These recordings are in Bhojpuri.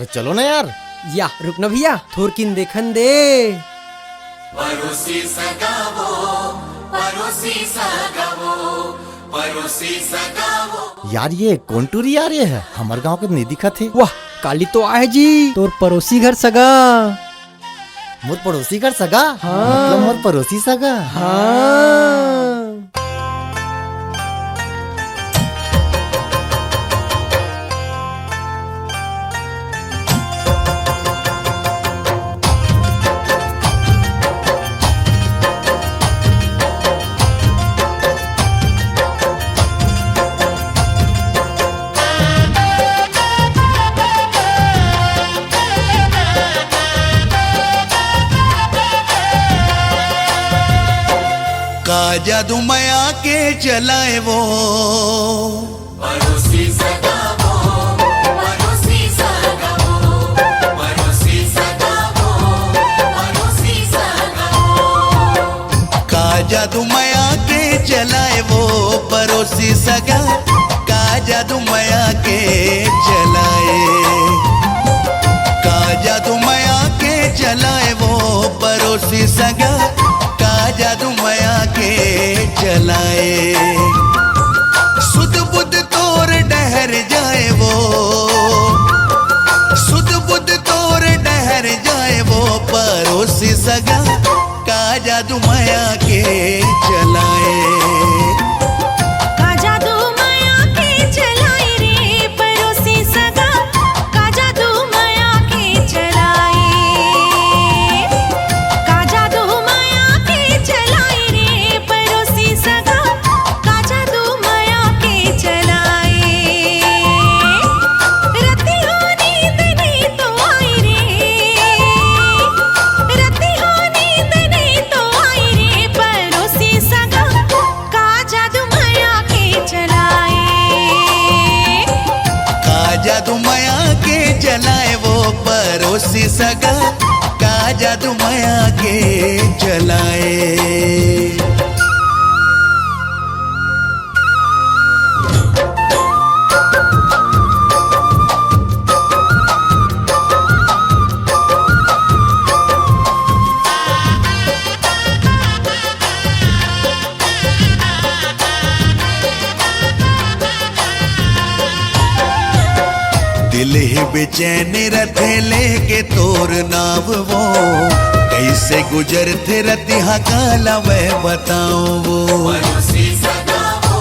अरे चलो ना यार। या रुक ना भैया, थोरकिन देखन दे। परोसी सगावो, परोसी सगावो, परोसी सगावो। यार ये कौन टूरी आ रही है? हमारे गांव के नहीं दिखा थे। वाह काली तो आए जी, तोर पड़ोसी घर सगा। मोर पड़ोसी घर सगा? हाँ। मतलब मोर पड़ोसी सगा। हाँ। का जादू माया के चलाए वो, परोसी सगावो, परोसी सगावो, परोसी सगावो, परोसी सगावो। का जादू माया के चलाए वो, परोसी सगा। का जादू माया के चलाए, का जादू माया के चलाए वो, परोसी सगा। जादू माया के चलाए, सुध बुध तोर डहर जाए वो, सुध बुध तोर डहर जाए वो, परोसी सगा। का जादू माया के चलाए, जादू माया के चलाए वो, परोसी सगा। का जादू माया के चलाए। दिल ही बेचैन रथे लेके तोर नाव वो, कैसे गुजर थे रतिहा काला वह बताओ वो। परोसी सगावो,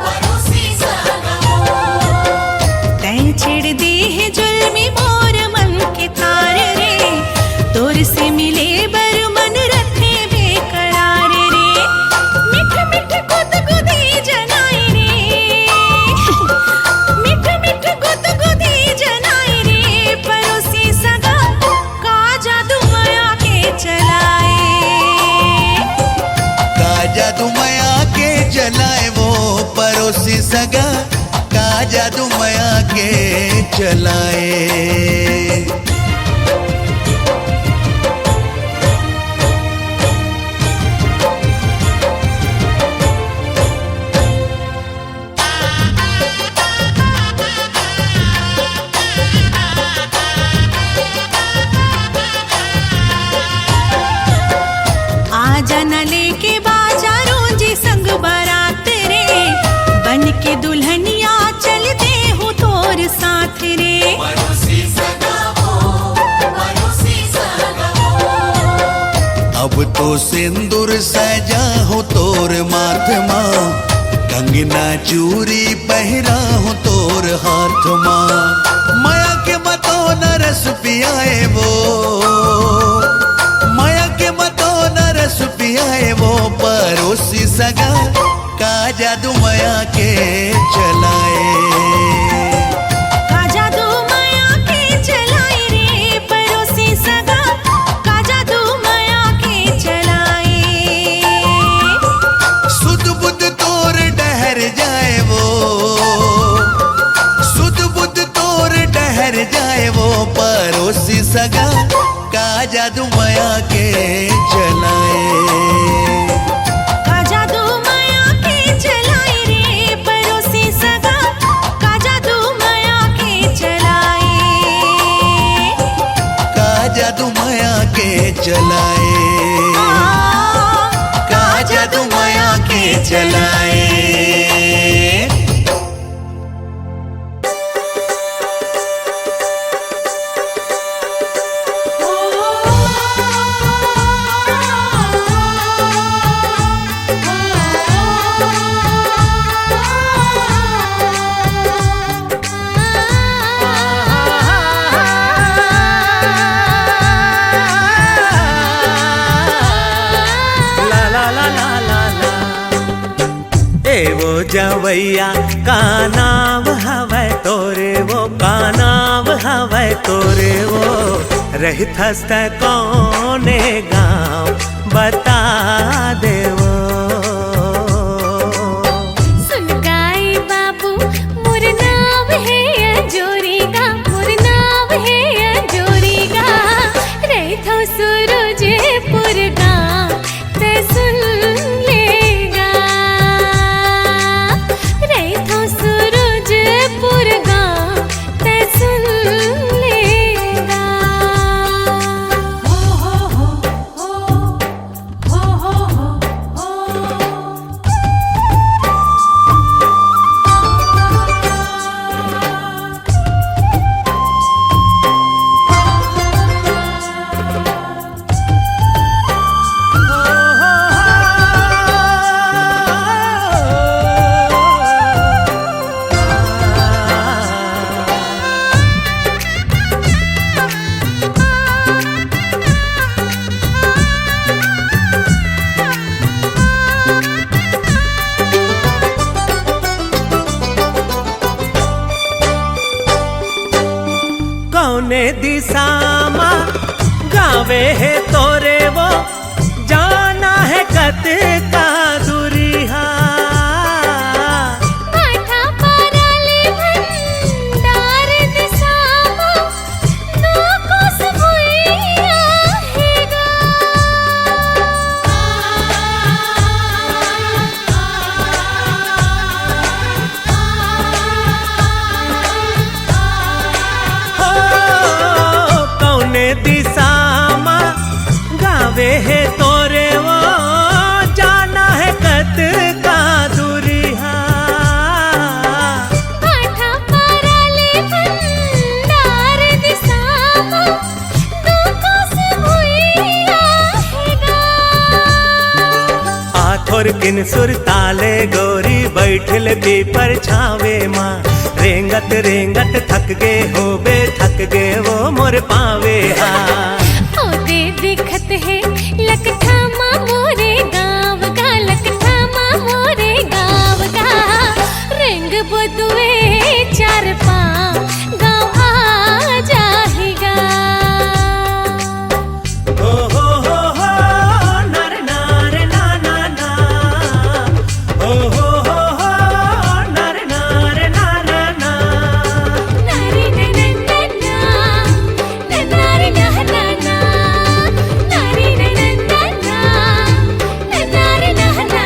परोसी सगावो। तैं छेड़ दी है जुल्मी मोर मन के तार रे, तोर से मिले बर मन रथे बेकरार रे। मिठ मिठ गुद गुदी जनाई रे, मिठ मिठ गुद गुदी जनाई रे, परोसी सगा। का जादू माया के चलाए, का जादू माया के चलाए वो, परोसी सगा। का जादू माया के चलाए। आजा न लेके बाजारों जी संग बारात रे, बन के दुल्हनिया चलते हो तोर साथ रे। परोसी सगावो, परोसी सगावो। अब तो सिंदूर सजा हो तोर माथ माँ, कंगना चूरी पहरा हो तोर हाथ माँ। माया के मतो न रस पियाए वो, माया के मतो न रस पियाए वो, परोसी सगा। का जादू माया के चलाए, का जादू माया के चलाए रे, परोसी सगा। का जादू माया के चलाए, सुध बुध तोर डहर जाए वो, सुध बुध तोर डहर जाए वो, परोसी सगा। का जादू माया के चलाए, का जादू माया के चलाए रे, परोसी सगा। चलाए, का जादू माया के चलाए। वो जवैया का नाम हवै तोरे, वो का नाम हवै तोरे, वो रहित हस्त कौने गाँव बता दे वो। सुन गाई बाबू मोर नाम है अजोरीगा, मोर नाम है अजोरीगा, रहित हो सूरजपुर गाँव ते सुन लेगा, रहित हो सूरजपुर गाँव ते सुन लेगा। कौने दिशा मा गावे है तोरे वो, जाना है कत का दूरिहा। माथा पाराले भंडार दिशा मा नो कोस भुइया हेगा। कौने दिशा मा गावे है तोरे वो, जाना है कत का दूरिहा। माथा पाराले भंडार दिशा मा नो कोस भुइया हेगा। आथोर किन सुर ताले गोरी बैठल पीपर छावे माँ, रेंगत रेंगत थक गे हो बे थक गे वो मोर पावे हा। ओ दे दिखत है लकठा मा मोरे गाँव का, लकठा मा मोरे गाँव का, रेंग बुदुए चार पाँव गाँव आ जाएगा। हो नर नार ना ना ना, हो नर नार ना ना ना। नारी नन्ना नारी नहना, नारी नन्ना नारी नहना।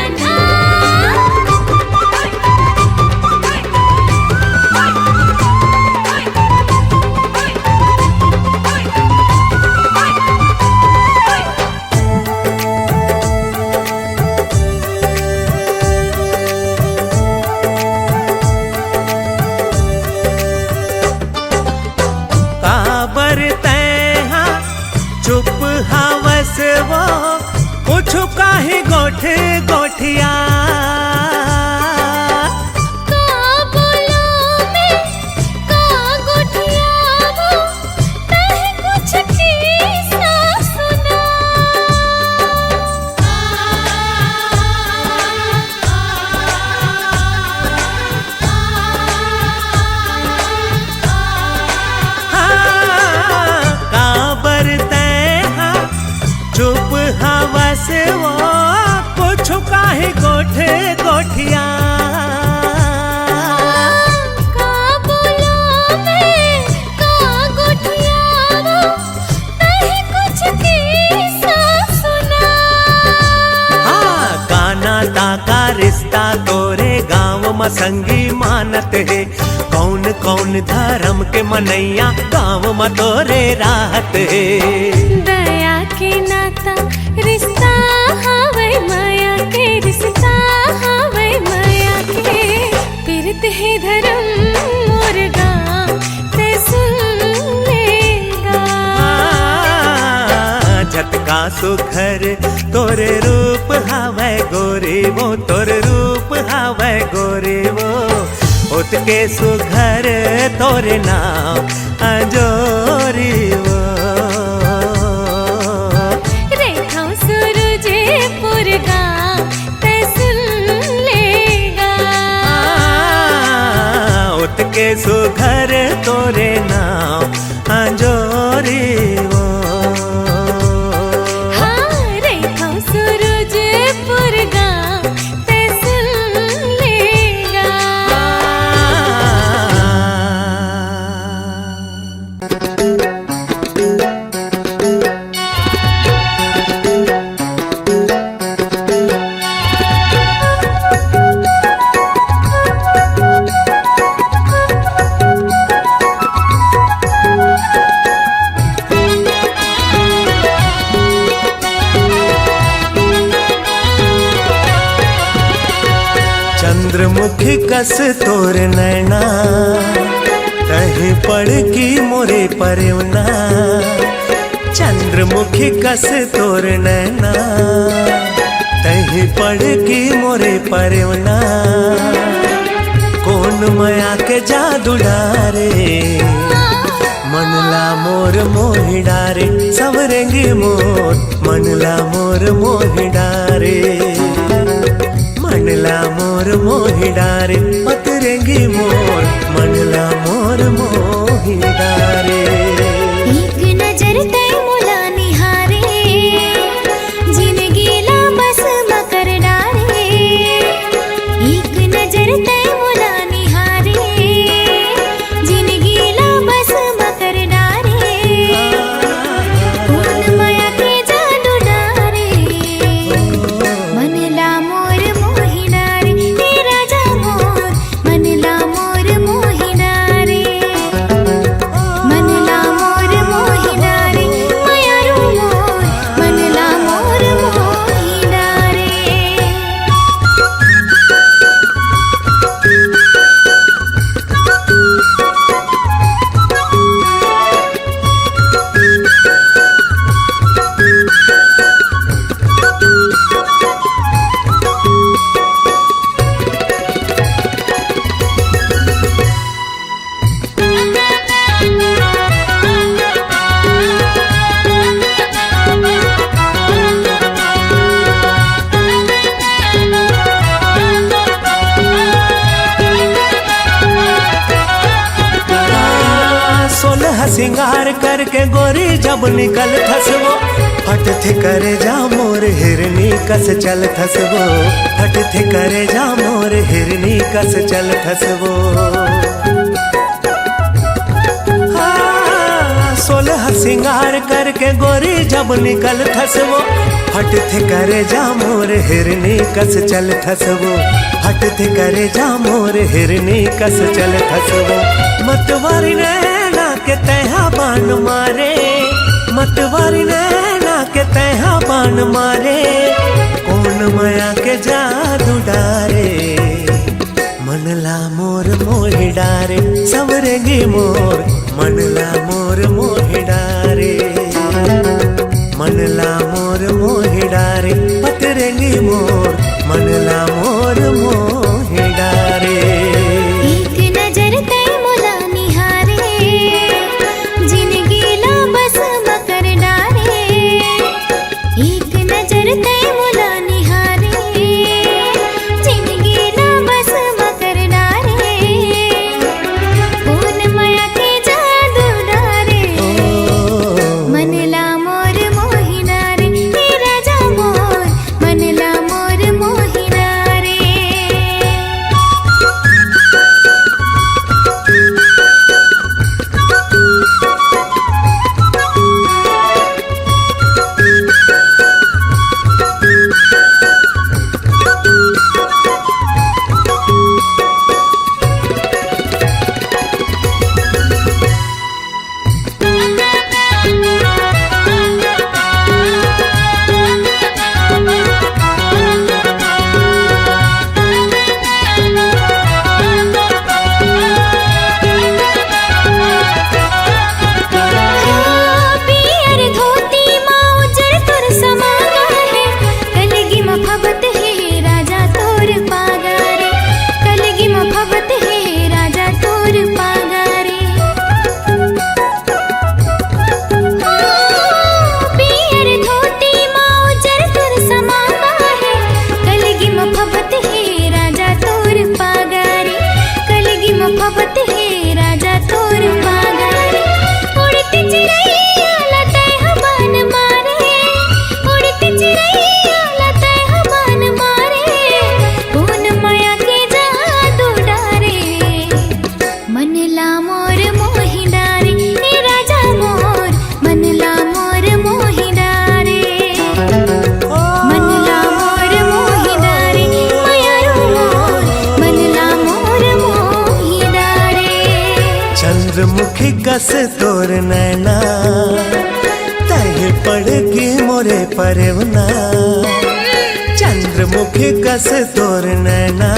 काबर तैहा चुप हवस वो, कुछ काहे गोठ गोठिया। का बोलो मैं का गोठियावो, नहीं कुछ किस्सा सुना। काबर तैहा चुप हवस वो, कुछ काहे गोठ गोठिया। का बोलो मैं का गोठियावो, नहीं कुछ किस्सा सुना। हाँ काना ताका रिश्ता तोरे गाँव में संगी मानत है, कौन कौन धर्म के मनैया गाँव में तोरे राहत है। दया के रिश्ता रिश्ता हावे माया के रिश्ता हावे माया के पीरत है धर्म मोर गाँव ते सुन लेगा। झटका सुखर तोरे रूप हावे गोरी वो तोरे रूप हावे गोरी वो उतके सुघर तोरे नाम अंजोरी वो रेखा सूरज पुर गाँव ते सुन लेगा। उतके सुघर तोरे नाम अंजोरी वो चंद्रमुखी कस तोर नैना कहीं पड़ की मोरे परवना चंद्रमुखी कस तोर नैना कहीं पड़ की मोरे परवना कौन माया के जादू डारे मनला मोर मोहि डारे सवरेंगी मोर मनला मोर मोहि डारे मनला मोर मोहि डारे पतरेंगी मोर मनला मोर मोहि डारे। एक नजर तय मुला निहारे जिंदगी ला बस मकर डारे एक नजर तय मुला निहारे जिंदगी ला बस मकर डारे कौन माया के जादू डारे मनला मोर मोहि डारे हे राजा मोर मनला मोर मोहि डारे मनला मोर मोहि डारे मायारू मोर मनला मोर मोहि डारे। सोलह सिंगार करके गोरी जब निकल थसवो हट थे करे जा मोर हिरनी कस चल थसवो हट थे करे जा मोर हिरनी कस चल थसवो। सोलह सिंगार करके गोरी जब निकल थसवो हट थे करे जा मोर हिरनी कस चल थसवो हट थे करे जा मोर हिरनी कस चल थसवो। मतवारी नैना के तहा बान मारे मतवारी नैना के तहा बान मारे कौन माया के जादू डारे मनला मोर मोहि डारे सवरेंगी मोर मनला मोर मोहि डारे मनला मोर मोहि डारे पतरेंगी मोर मनला मोर मोहि डारे। एक नजर तय मुला निहारे जिंदगी ला बस मकर डारे एक नजर तय मुला निहारे जिंदगी ला बस मकर डारे कौन माया के जादू डारे मनला मोर मोहि डारे हे राजा मोर मनला मोर मोहि कस तोर नैना तहे पड़ के मोरे परवना चंद्रमुखी कस तोर नैना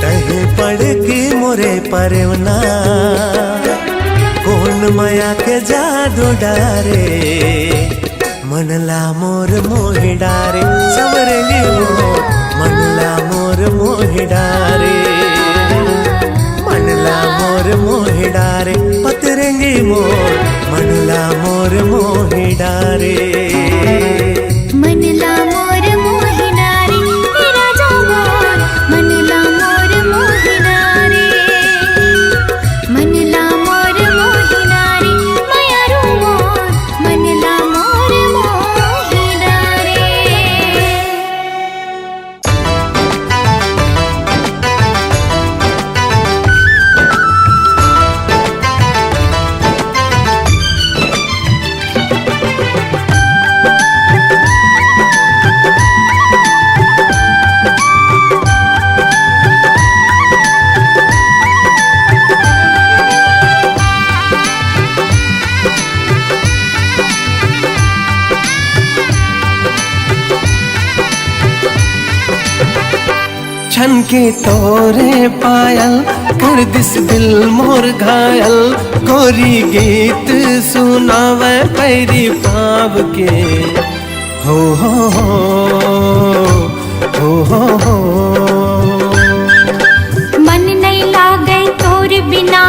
तहे पड़ के मोरे परवना कौन माया के जादू डारे मनला मोर मोहि डारे सवरली मोर मनला मोर मोहि डारे मनला मोर मोहि डारे पतरंगी मोर मनला मोर मोहि डारे मनला मोर मोहि डारे तेरा जामोर मनला मोर मोहि डारे मनला मोर मोहि डारे मायारू मोर मनला मोर मोहि डारे छन के तोरे पायल कर दिस दिल मोर घायल गोरी गीत सुनावे पैरी पाव के हो हो हो हो हो मन नहीं लागे तोर बिना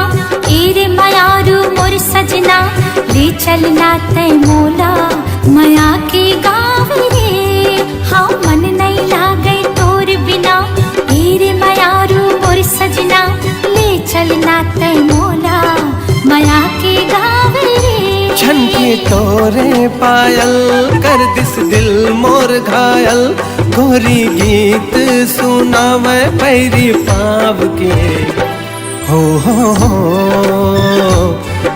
एरे मायारू मोर सजना ले चलना तय मोला माया के गाँव रे हाँ मन नहीं लागे तोर बिना एरे मायारू मोर सजना ले चलना तय मोला माया के गाँव रे छन के तोरे पायल कर दिस दिल मोर घायल गोरी गीत सुनावे पैरी पाव के हो हो हो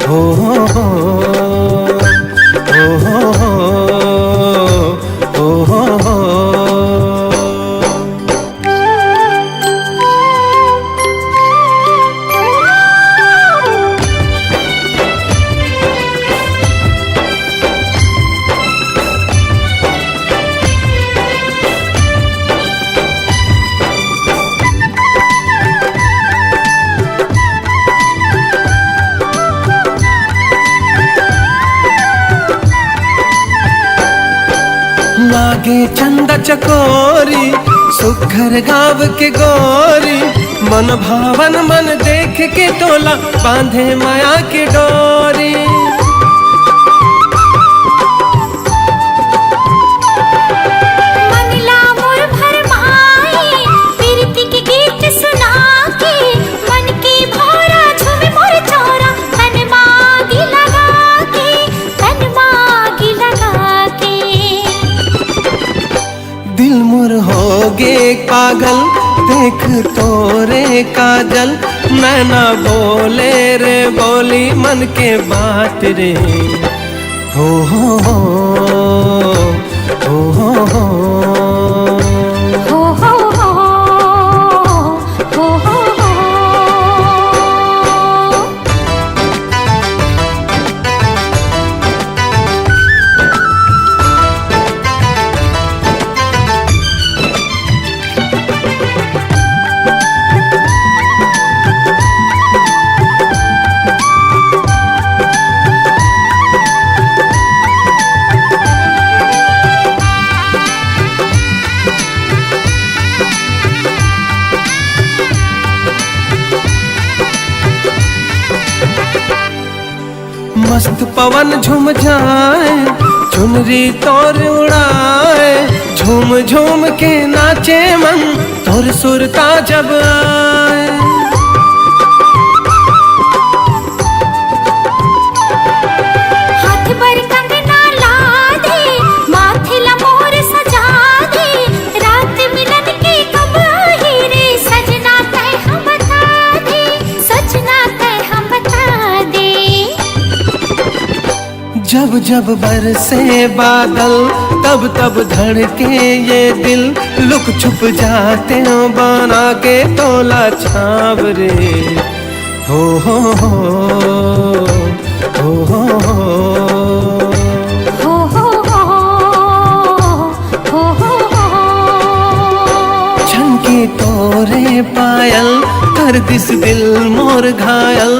हो हो हो हो हो हो लागे चंदा चकोरी सुघर गाँव के गोरी मन भावन मन देख के तोला बांधे माया की डोरी मनला मोर भरमाई प्रीति के गीत सुना के मन के भौरा झूमे मोर चौरा तन मागी लगा के दिल मुर हो गे पागल देख तोरे काजल नैना बोले रे बोली मन के बात रे हो हो हो हो हो हो हो हो हो हो हो हो मस्त पवन झूम जाए चुनरी तोर उड़ाए झूम झूम के नाचे मन तोर सुरता जब आए हाथ पर कंगना ला दे माथे ला मोर सजा दे रात मिलन के कब आई रे सजना तय हम बता दे सजना तय हम बता दे जब जब बरसे बादल तब तब धड़के ये दिल लुक छुप जाते हो बना के तोला छाव रे हो हो हो हो हो हो हो हो छनके तोरे पायल कर दिस दिल मोर घायल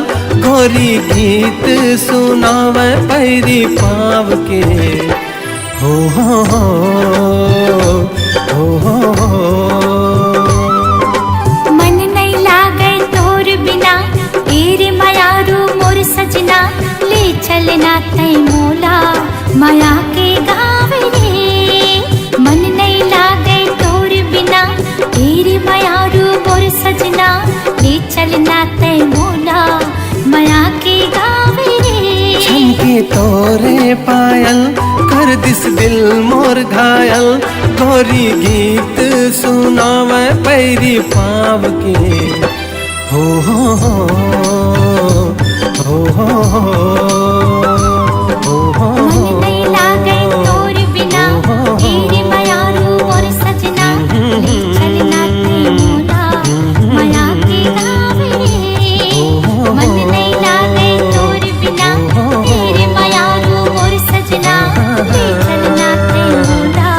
गोरी गीत सुनावे पैरी पाव के हो हो हो हो मन नहीं लागे तोर बिना तेरे मायारू मोर सजना ले चलना तै मोला माया के गाँव रे मन नहीं लागे तोर बिना तेरे मायारू मोर सजना ले चलना तै मोला माया के गाँव रे छनके तोरे पायल कर दिस दिल मोर घायल गोरी गीत सुनावे पैरी पाव के हो हो हो हो हो हो मन नहीं लागे तोर बिना तेरे मायारू मोर सजना ले चलना तै मोला माया के गाँव रे मन नहीं लागे तोर बिना तेरे मायारू मोर सजना ले चलना तै मोला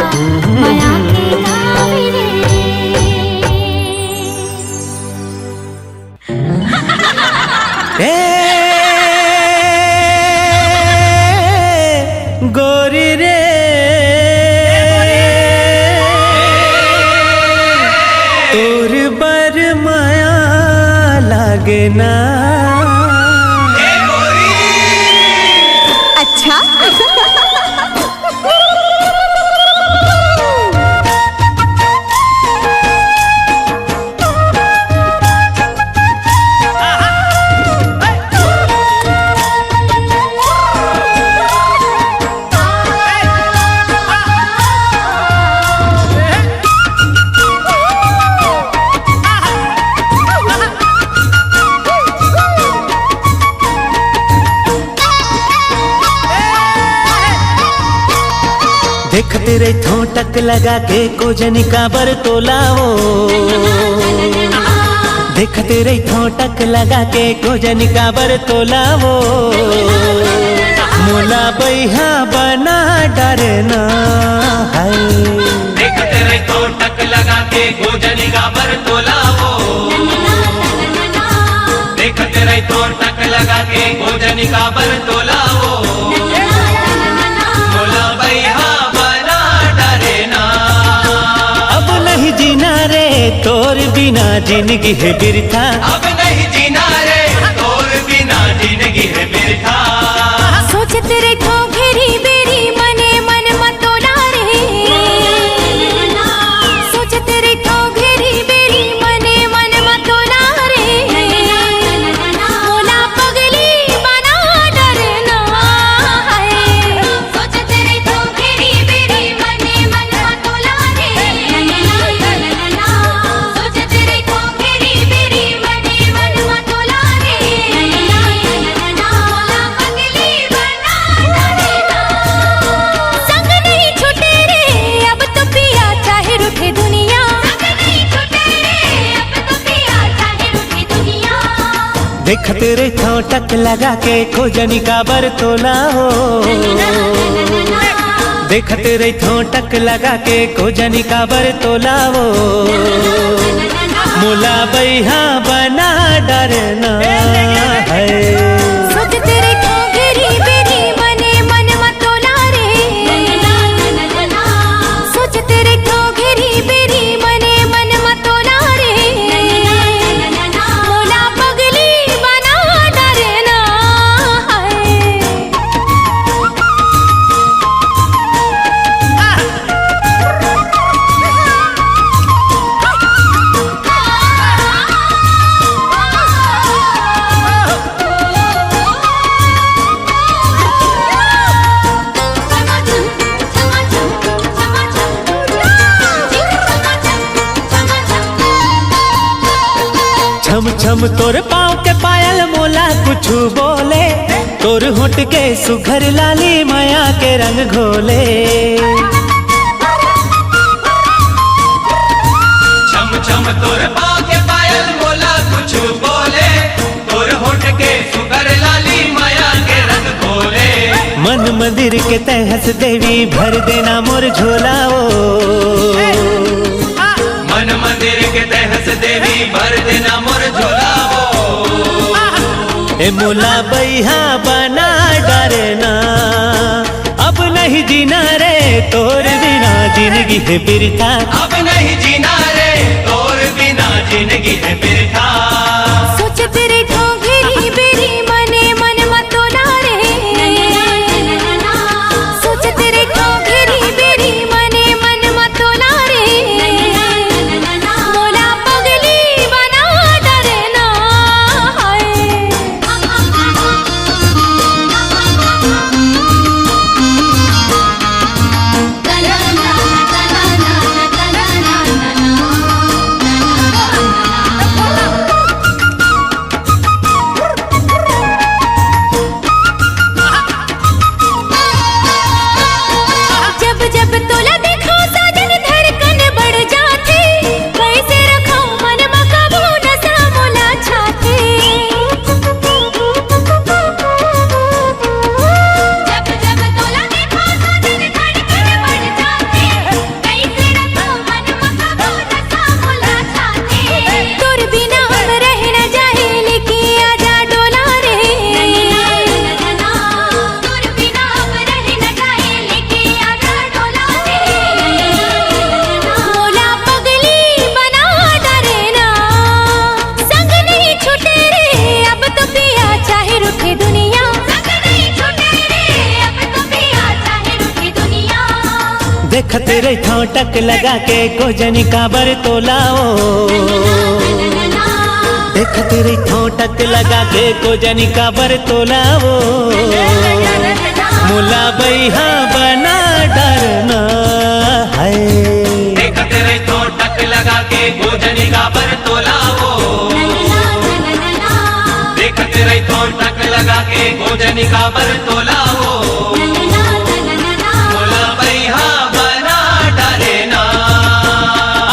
माया के गाँव रे ए गोरी रे तोर बर माया लागे ना अच्छा देखते रही ठोटक लगा के कोजनी का बर तोलाओ देखते रही ठोटक लगा के कोजनी का बर तोलाओ मोला बैहा बना डरना है देखते रही ठोटक लगा के गोजनी का बर तोलावो देखते रही ठोटक लगा के गोजनी का बर तोलावो मोला बैहा बना डरेना अब नहीं जीना रे तोर बिना जिंदगी है बिरथा अब नहीं जीना रे तोर बिना जिंदगी है बिरथा सोचते रखो घेरी बेरी मने मन मतोला रे सोचते रखो घेरी बेरी मने मन मतोला रे मोला पगली बना डरना है सोचते रखो घेरी बेरी मने मन मतोला रे सोचते रखो घेरी बेरी मने मन मतोला रे मोला पगली बना डरना संग नहीं छूटे रे अब तो पिया चाहे रूठे दुनिया संग नहीं छूटे रे अब तो पिया चाहे रूठे दुनिया देखते रे ठोटक लगा के खोजनी का बर तोला हो देखते रे ठोटक लगा के खोजनी का बर तोला हो मोला बैहा बना डरना है सोचते रखो घेरी बेरी मने मन मतोला रे सोचते रखो घेरी बेरी मने मन मतोला रे मोला पगली बना डरना है छम छम तोर पाँव के पायल मोला कुछ बोले तोर होठ के सुघर लाली माया के रंग घोले छम छम तोर पाँव के पायल बोला कुछ बोले तोर के तहस देवी भर देना मोर झोलाओ। मन मंदिर के तहस देवी भर देना मोर झोलाओ। ए मोला बैहा बना डरना, अब नहीं जीना रे तोर बिना जिंदगी है बिरथा। अब नहीं जीना रे तोर बिना जिंदगी है बिरथा। सोच तेरे ठोंगेरी बेरी मने मन मतोला रे। सोच तेरे ठोंगेरी बेरी मने मन मतोला रे। मोला पगली बना डरना जब जब तोला देखो साजन धड़कन बढ़ जाती। कैसे रखो मन में काबू नशा मोला छाती। जब जब तोला देखो साजन धड़कन बढ़ जाती। कैसे रखो मन में काबू नशा मोला छाती। तोर बिना हम रह न जाए लेके आजा डोला रे। तोर बिना हम रह न जाए लेके आजा डोला रे। मोला पगली बना डरना, संग नहीं छूटे रे अब तो पिया चाहे रूठे दुनिया। संग नहीं छूटे रे अब तो पिया चाहे रूठे दुनिया। देख तेरे ठोटक लगा के गोजनी काबर तोलाओ। देख तेरे ठोटक लगा के गोजनी काबर तोलाओ। मोला बैहा बना डरना है। देख तेरे ठोटक लगा के गोजनी का बर तोलाओ। देख तेरे ठोटक लगा के गोजनी का बर तोलाओ। मोला बैहा बना डरना।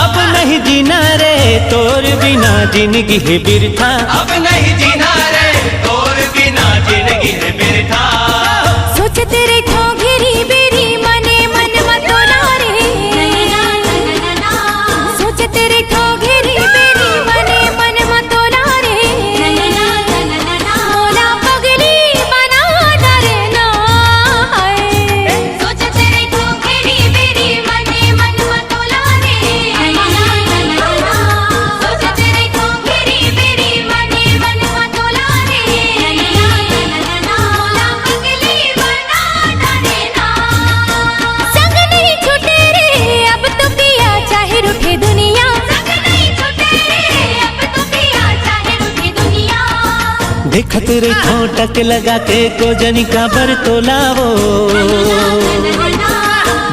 अब नहीं जीना रे तोर बिना जिंदगी है बिरथा। अब नहीं जीना रे तोर बिना जिंदगी है बिरथा। सोच तेरे ठोंगेरी बेरी मने मन मतोला रे। सोच तेरे ठोंगेरी बेरी मने मन मतोला रे। मोला पगली बना डरना सोच तेरे ठोंगेरी बेरी मने मन मतोला रे। सोच तेरे ठोंगेरी बेरी मने मन मतोला रे। मोला पगली बना डरना, संग नहीं छूटे रे अब तो पिया चाहे रूठे दुनिया। संग नहीं छूटे रे अब तो पिया चाहे रूठे दुनिया। देख तेरे ठोटक लगा के गोजनी काबर तोलाओ।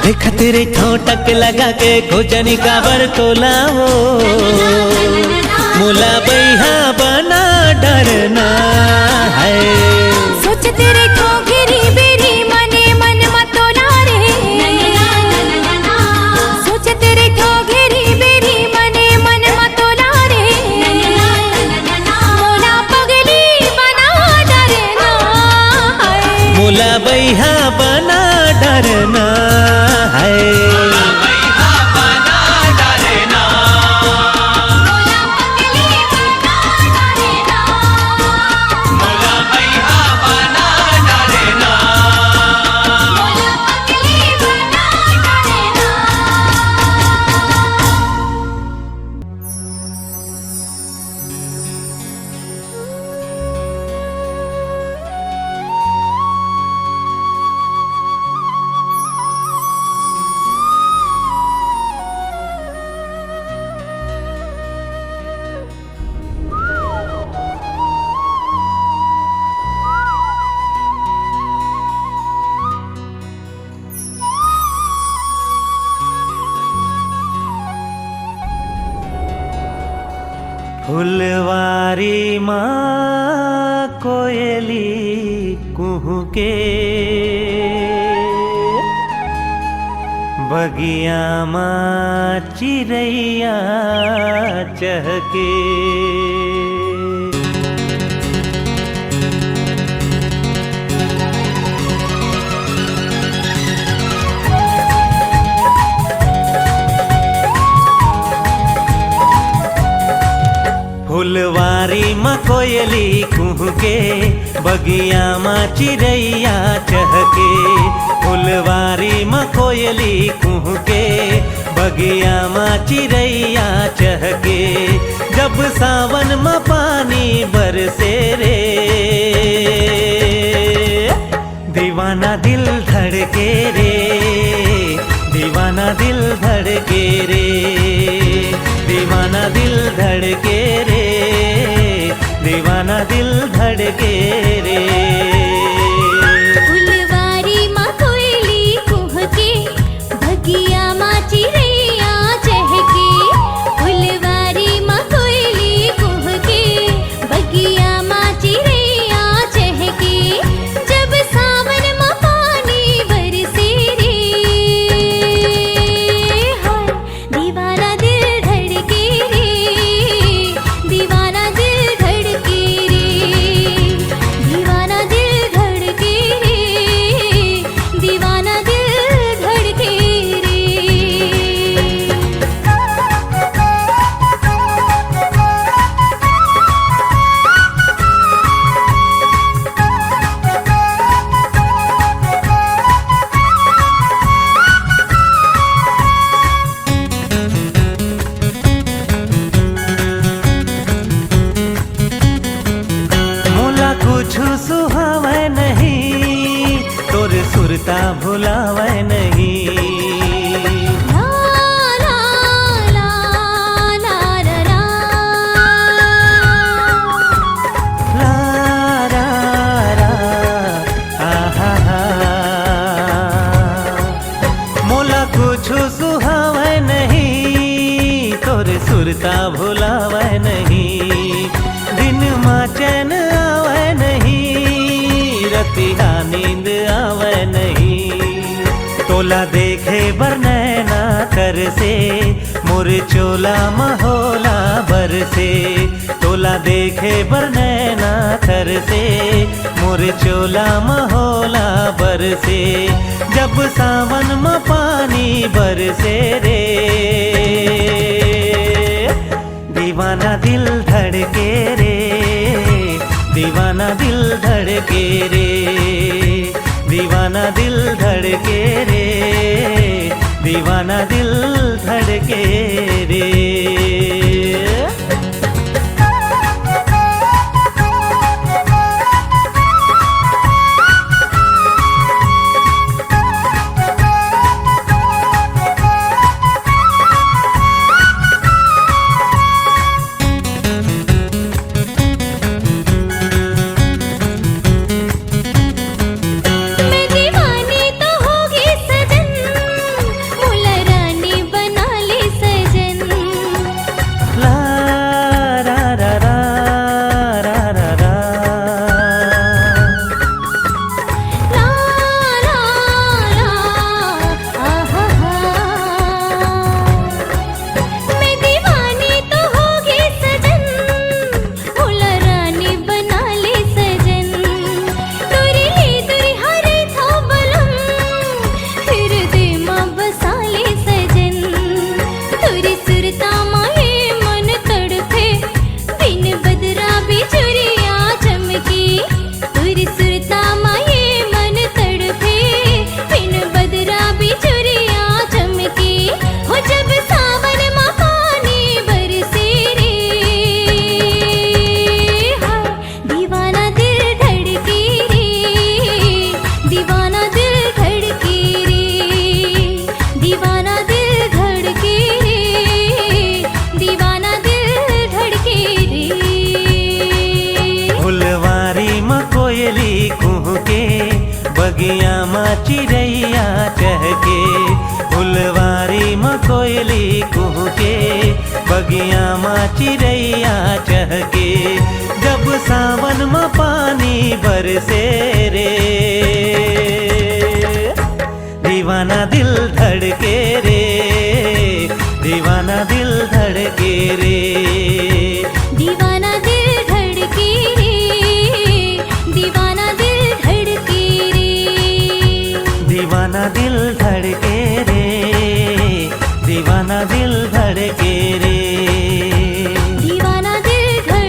देख तेरे ठोटक लगा के गोजनी काबर तोलाओ। मोला बैहा बना डरना है। सोच तेरे ठोंगेरी बेरी मने मन मतोला रे। सोच तेरे ठोंगेरी बेरी मने मन मतोला रे। मोला पगली बना डरना मोला बैहा बना डरना है। बैहा बना डरना। मोला पगली बना डरना। मोला बैहा बना डरना। मोला पगली बना डरना। फुलवारी माँ कोयली कुहू के बगिया माँ चिड़ैया चहके फुलवारी में कोयली कुहके, बगिया में चिड़ैया चहके। फुलवारी में कोयली कुहके, बगिया में चिड़ैया चहके। जब सावन में पानी बरसे रे, दीवाना दिल धड़के रे, दीवाना दिल धड़के रे, दीवाना दिल धड़के रे, दीवाना दिल धड़के रे। फुलवारी माँ कोयली कुहके, बगिया माँ चिड़ैया चहके। फुलवारी माँ कोयली कुहके, बगिया माँ चिड़ैया चहके। जब सावन माँ पानी बरसे रे, हाय दीवाना दिल धड़के रे, दीवाना दिल धड़के रे, दीवाना दिल धड़के रे, दीवाना दिल धड़के रे। मोला कुछ सुहावे नहीं, तोर सुरता भुलावे नहीं। ला ला ला ला रा रा, ला रा रा, आहा हा। मोला कुछ सुहावे नहीं, तोर सुरता भुलावे नहीं। दिन माँ चैन आवे नहीं, रतिया नींद आवे नहीं। तोला देखे बर नैना कर से, मोर चोला महोला बर से। तोला देखे बर नैना कर से, मोर चोला महोला बर से। जब सावन में पानी बरसे रे, दीवाना दिल धड़के रे, दीवाना दिल धड़के रे, दीवाना दिल धड़के रे, दीवाना दिल धड़के रे। मैं दीवानी तो होगी सजन, मुला रानी बना ले सजन। ला रा रा रा रा रा रा, ला ला ला, आहा हा। मैं दीवानी तो होगी सजन, मुला रानी बना ले सजन। तुरी ले तुरी हरे था बलम, फिर दे माँ बसा ले सजन। तुरी सुरता माए मन तड़पे, बिन बदरा बिजुरिया चमकी। तुरी सुरता माए मन तड़पे, बिन बदरा बिजुरिया चमकी। हो जब सावन माँ पानी बरसे रे, हाय दीवाना दिल धड़के रे, दीवाना दिल धड़के रे, दीवाना दिल धड़के रे, दीवाना दिल धड़के रे। फुलवारी में कोयली कुहके, बगिया में चिड़ैया चहके। फुलवारी में कोयली कुहके, बगिया में चिड़ैया चहके। जब सावन में पानी बरसे रे, दीवाना दिल धड़के रे, दीवाना दिल धड़के रे, दीवाना दिल धड़के रे, दीवाना दिल धड़के रे, दीवाना दिल धड़के रे, दीवाना दिल धड़के रे, दीवाना दिल धड़के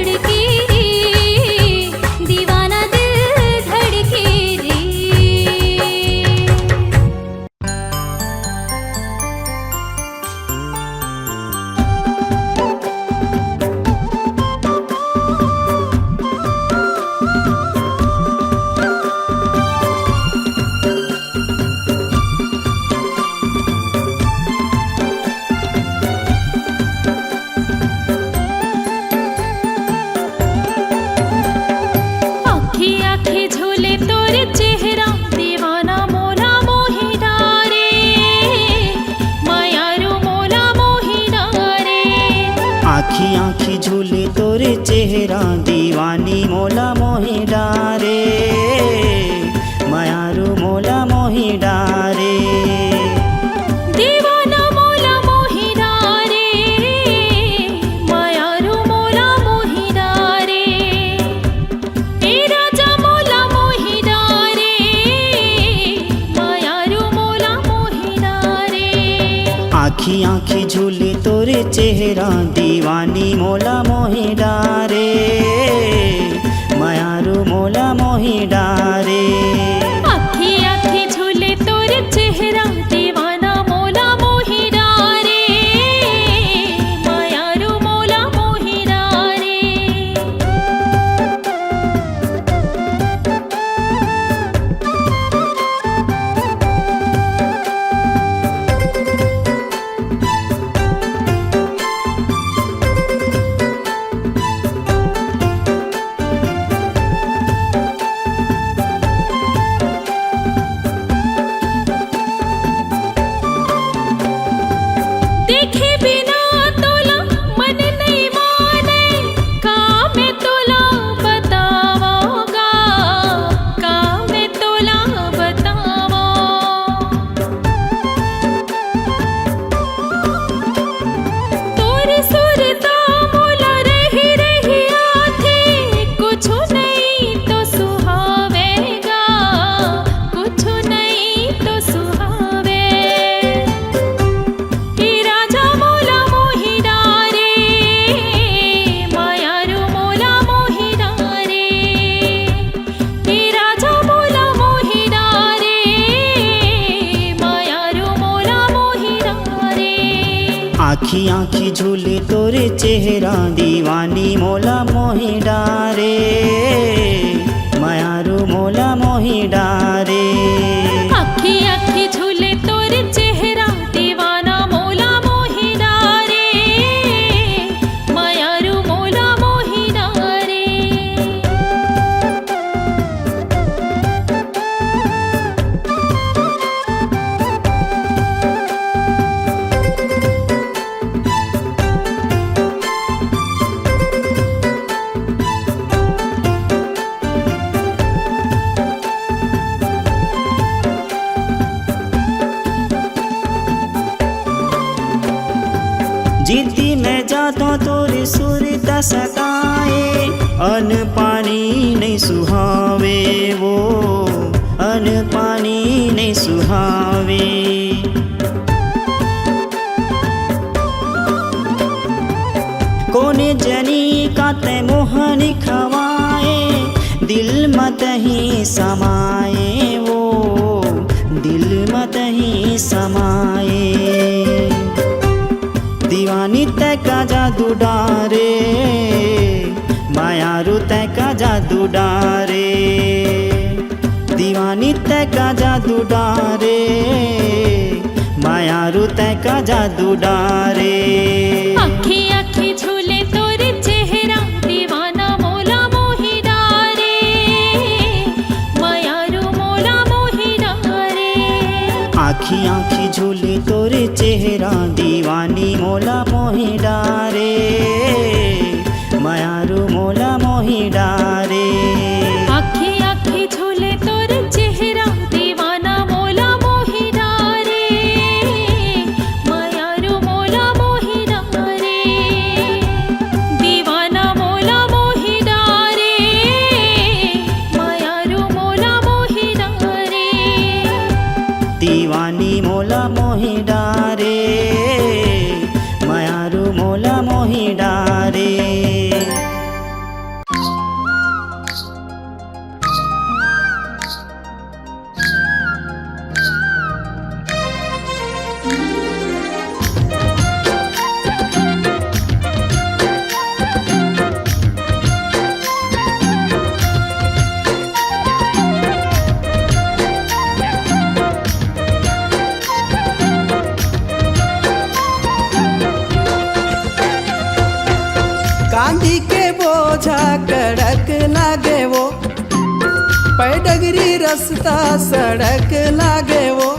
आखी आखी झूले तोरे चेहरा दीवानी मोला मोहि डारे मायारू मोला मोहि डारे दीवाना मोला मोहि डारे मायारू मोला मोहि डारे हे राजा मोला मोहि डारे मायारू मोला मोहि डारे आखी आखी झूले तोरे चेहरा दीवानी मोला मोहि डारे मायारू मोला मोहि डारे आखी आखी झूले तोरे चेहरा दीवाना मोला मोहि डारे मायारू मोला मोहि डारे देखे बिना तोला मन नहीं माने का मैं तोला बतावांगा का मैं तोला बतावा तोरे सुरता मोला रही रही आथे कुछ नहीं तो सुहावेगा कुछ नहीं तो सुहावे हे राजा मोला मोहि डारे मायारू मोला मोहि डारे हे राजा मोला मोहि डारे मायारू मोला मोहि डारे आखी आखी झूले तोरे चेहरा दीवानी मोला मोहि डारे मायारू मोला मोहि डारे आखी आखी झूले तोरे चेहरा दीवाना मोला मोहि डारे मायारू मोला मोहि डारे जीती मैं जाता तोरे सुरता सताए अन पानी नहीं सुहावे वो अन पानी नहीं सुहावे कोने जनी का ते मोहनी खवाए दिल मत ही समाए वो दिल मत ही समाए दीवानी तय का जादू डारे मायारू तय का जादू डारे दीवानी तय का जादू डारे मायारू तय का जादू डारे आखी आखी झूले तोरे चेहरा दीवाना मोला मोहि डारे मायारू मोला मोहि डारे आखी आखी झूले तोरे चेहरा दीवानी मोला मोहि डारे मायारू मोला मोहि डारे आखी आखी झूले तोरे चेहरा दीवाना मोला मोहि डारे मायारू मोला मोहि डारे दीवाना मोला मोहि डारे मायारू मोला मोहि डारे दीवानी मोला मोहि डारे मायारू मोला मोहि डारे कांदी के बोझा कड़क लागे वो पैडगरी रास्ता सड़क लागे वो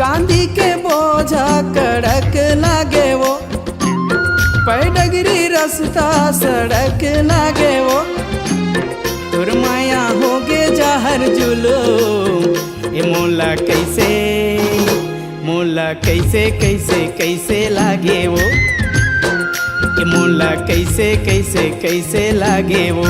कांदी के बोझा कड़क लागे वो पैडगरी रास्ता सड़क लागे वो तोर माया होगे जहर जुलूम। ए मोला कैसे कैसे कैसे लागे वो, ए मोला कैसे कैसे कैसे लागे वो।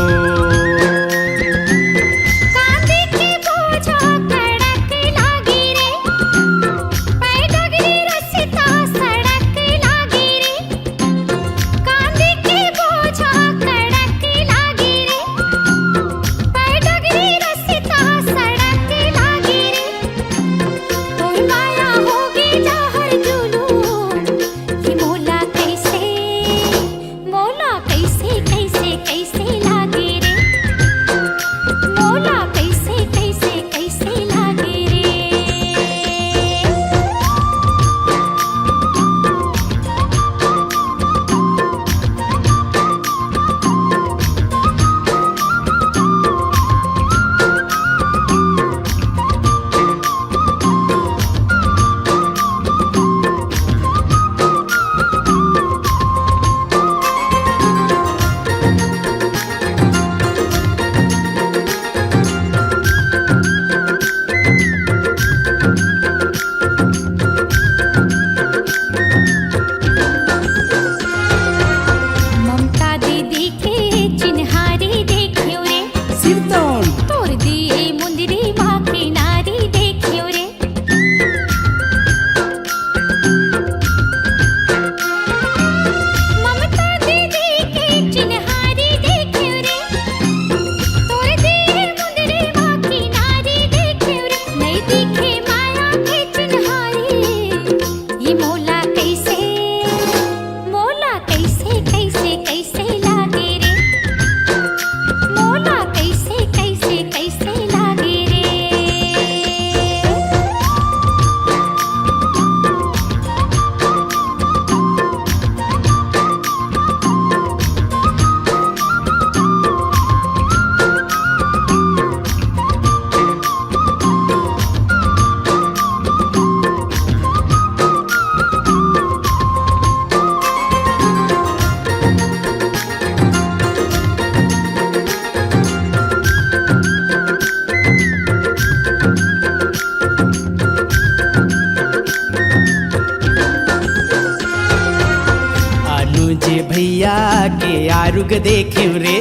भैया के आरुग देखे रे,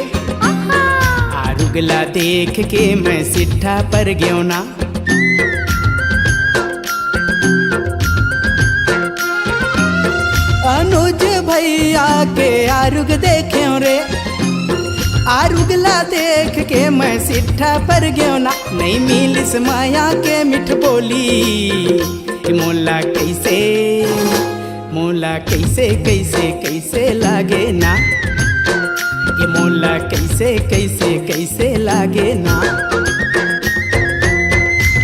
आरुगला देख के मैं सिट्ठा पर गयो ना। अनुज भैया के आरुग देखे रे, आरुगला देख के मैं सिट्ठा पर गयो ना। नहीं मिलिस माया के मिठ बोली, मोला कैसे कैसे कैसे लागे ना, ये मोला कैसे कैसे कैसे लागे ना।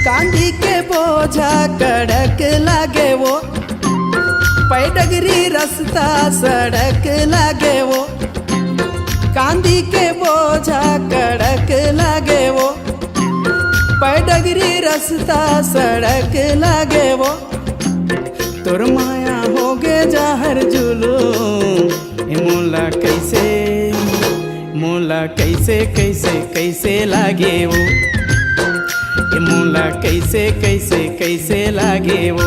कांदी के बोझा कड़क लागे वो, पैडगरी रास्ता सड़क लागे वो। कांदी के बोझा कड़क लागे वो, पैडगरी रास्ता सड़क लागे वो। तोर माया होगे जहर जुलूम। मोला कैसे कैसे कैसे लागे वो, मोला कैसे कैसे कैसे लागे वो।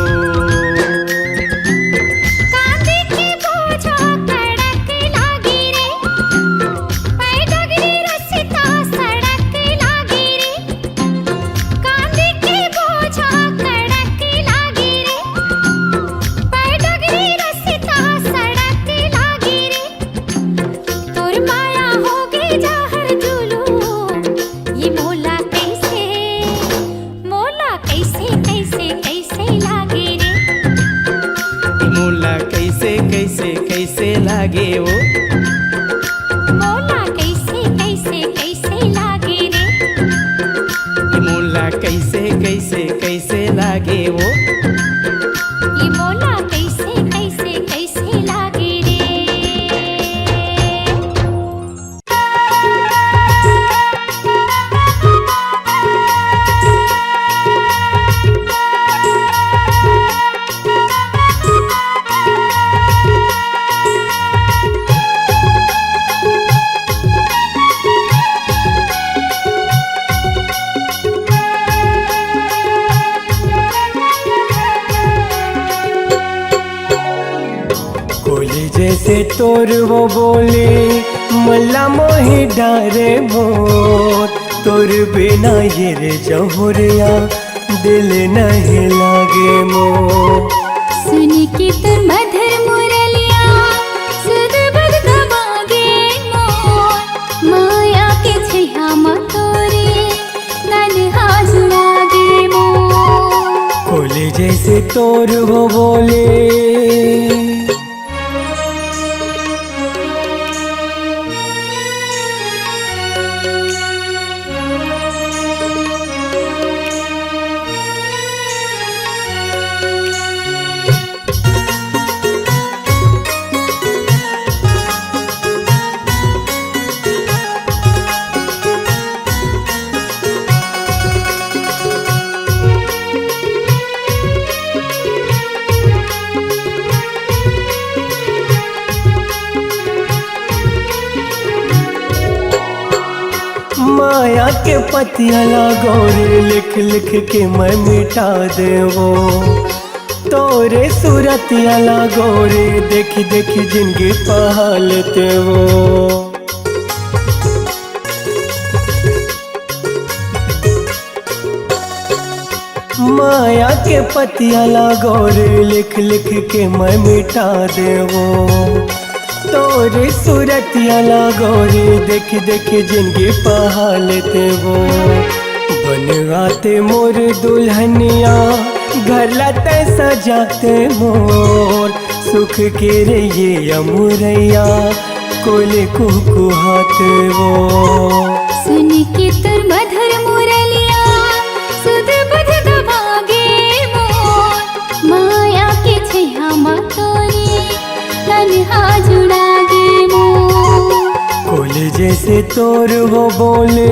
कैसे लागे वो, मोला कैसे कैसे कैसे लागे रे, मोला कैसे कैसे कैसे लागे वो। ये मोला कैसे कैसे कैसे लागे रे। जैसे तोर वो बोले मला मोहे डारे मोर तोर बिना ये रे जहुरिया दिल नहीं लागे मोर सुन के तुर मधुर मुरलिया सुध बुध गवागे मोर माया के छैया मतोरे तन्हा जुड़ागे मोर कोले जैसे तोर वो बोले माया के पतिया लागोरे लिख लिख के मैं मिटा देवो तोरे सूरतिया लागोरे देखी देखी जिंदगी पहालते वो माया के पतिया लागोरे लिख लिख के मैं मिटा देवो तोरे सूरतिया लागोरे देख देख जिंदगी पहालते वो बनवाते मोर दुल्हनिया घर लाते सजाते मोर सुख के रे ये अमुरैया कोले कुहाते वो सुन के तुर मधुर मुरलिया सुध बुध गवागे मोर माया के छैया मतोरे तन्हा जुड़ागे मोर कोले जैसे तोर वो बोले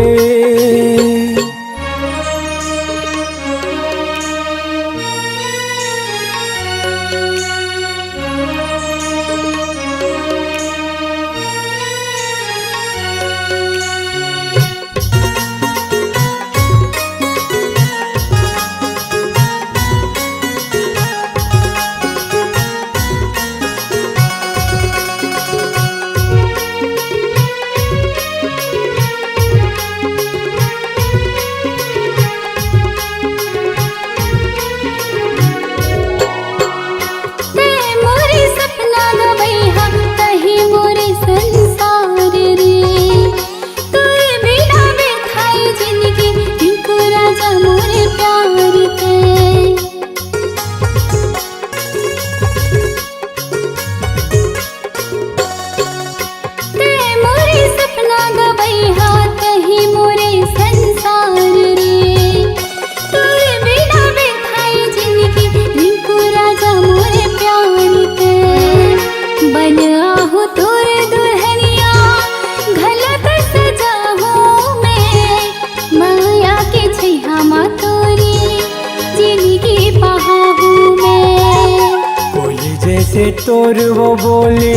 जैसे तोर वो बोले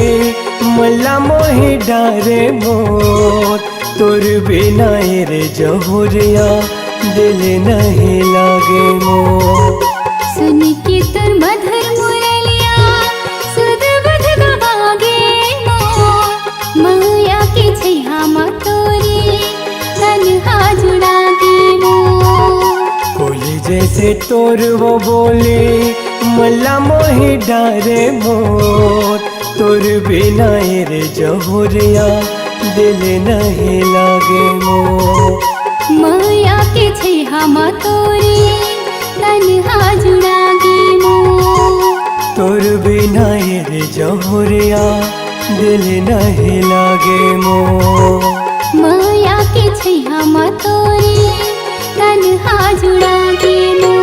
मला मोहे डारे मोर तोर बिना रे जहुरिया दिल नहीं लागे मोर सुन के तुर मधुर मुरलिया सुध बुध गवागे मोर माया के छैया मतोरे तन्हा जुड़ागे मोर कोले जैसे तोर वो बोले मला मोहे डारे मोर तोर बिना रे जहुरिया दिल नहीं लागे मोर माया के छैया मतोरे तन्हा जुड़ागे मोर तोर बिना रे जहुरिया दिल नहीं लागे मोर माया के छैया मतोरे तन्हा जुड़ागे मोर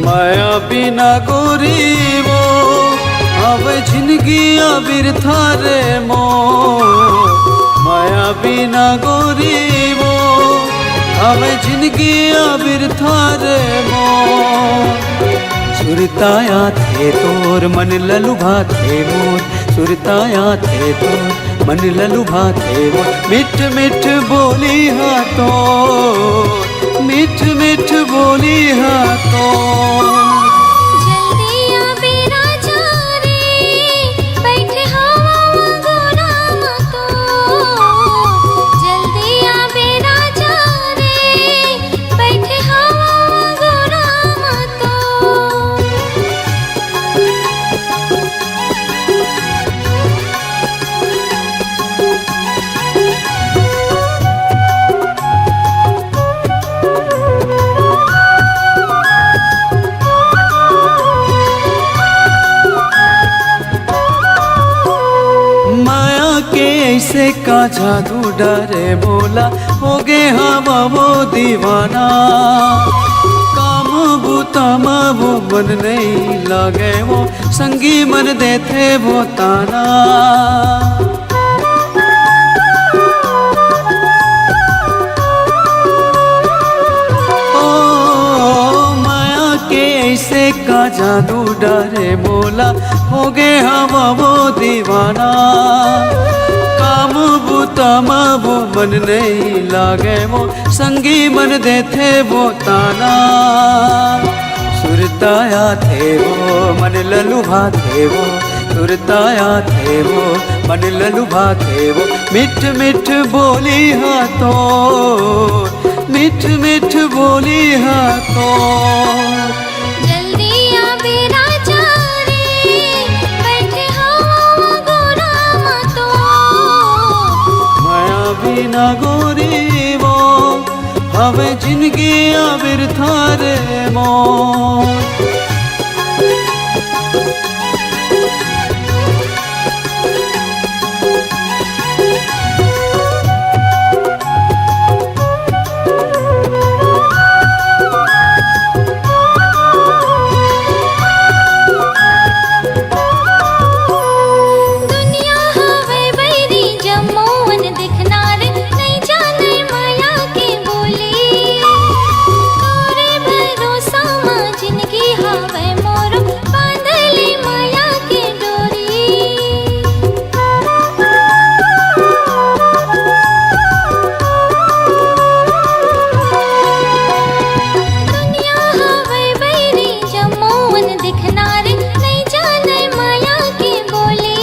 माया बिना गोरी वो अब जिंदगी बिरथा रे मो माया बिना गोरी वो हवे जिंदगी बिरथा रे मोर सुरताया थे तोर मन ललुभा थे मोर सुरताया थे तोर मन ललुभा थे मोर मिठ मिठ बोली हा तो मिठ मिठ बोली हा तो जल्दी आ बेरा जा रे बैठे हवा गोराम तो जल्दी आ बेरा जा रे बैठे हवा गोराम तो माया के ऐसे का जादू डरे बोला हो गे हवा वो दीवाना काम बूता वो मन नहीं लागे वो संगी मन देते वो ताना ओ माया के ऐसे का जादू डरे बोला हो गे हवा वो दीवाना काम बूता वो मन नहीं लागे वो संगी मन देते वो ताना सुरताया थे वो मन ललुभा थे वो सुरताया थे वो मन ललुभा थे वो मिठ मिठ बोली हा तो मिठ मिठ बोली हा तो जल्दी आ बेरा जा रे बैठे हवा गोराम तो माया बिना गोरी वो हवे जिंदगी बिरथा रे मोर दुनिया हवे बैरी जमोन दिखनार नहीं जाने माया के बोली तोरे भरोसा मां जिंदगी हवे मोर बांधले माया के डोरी दुनिया हवे बैरी जमोन दिखनार नहीं जाने माया के बोली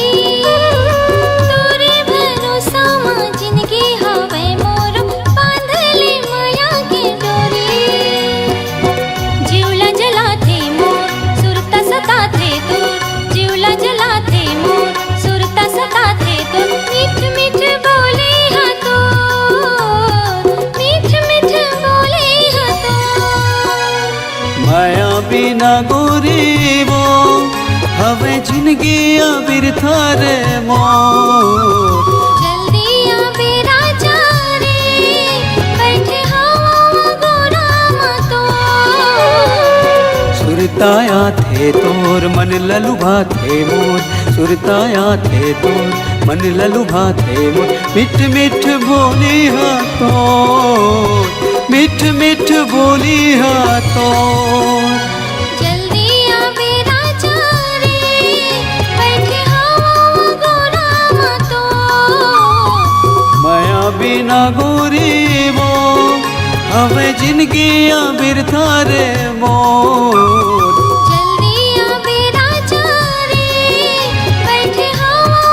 तोरे भरोसा मां जिंदगी हवे मोर बांधले माया के डोरी जीवला जलाते मोर सुरता सताते तोर जीवला जलाते मोर सुरता सताते तोर मीठ मीठ बोले हा तो मीठ मीठ बोले हा तो माया बिना गोरी वो हवे जिंदगी बिरथा रे मोर जल्दी आ बेरा जा रे बैठे हवा गोराम तो सुरताया थे तोर मन ललुभा थे मोर सुरताया थे तोर मन ललुभा थे मोर मिठ मिठ बोली हा तो मिठ मिठ बोली हा तो जल्दी आ बेरा जा रे बैठे हवा गोराम तो माया बिना गोरी वो हवे जिंदगी बिरथा रे मोर जल्दी आ बेरा जा रे बैठे हवा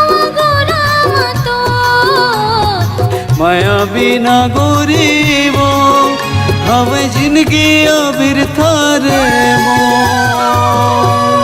गोराम तो माया बिना गोरी वो हवे जिंदगी बिरथा रे मोर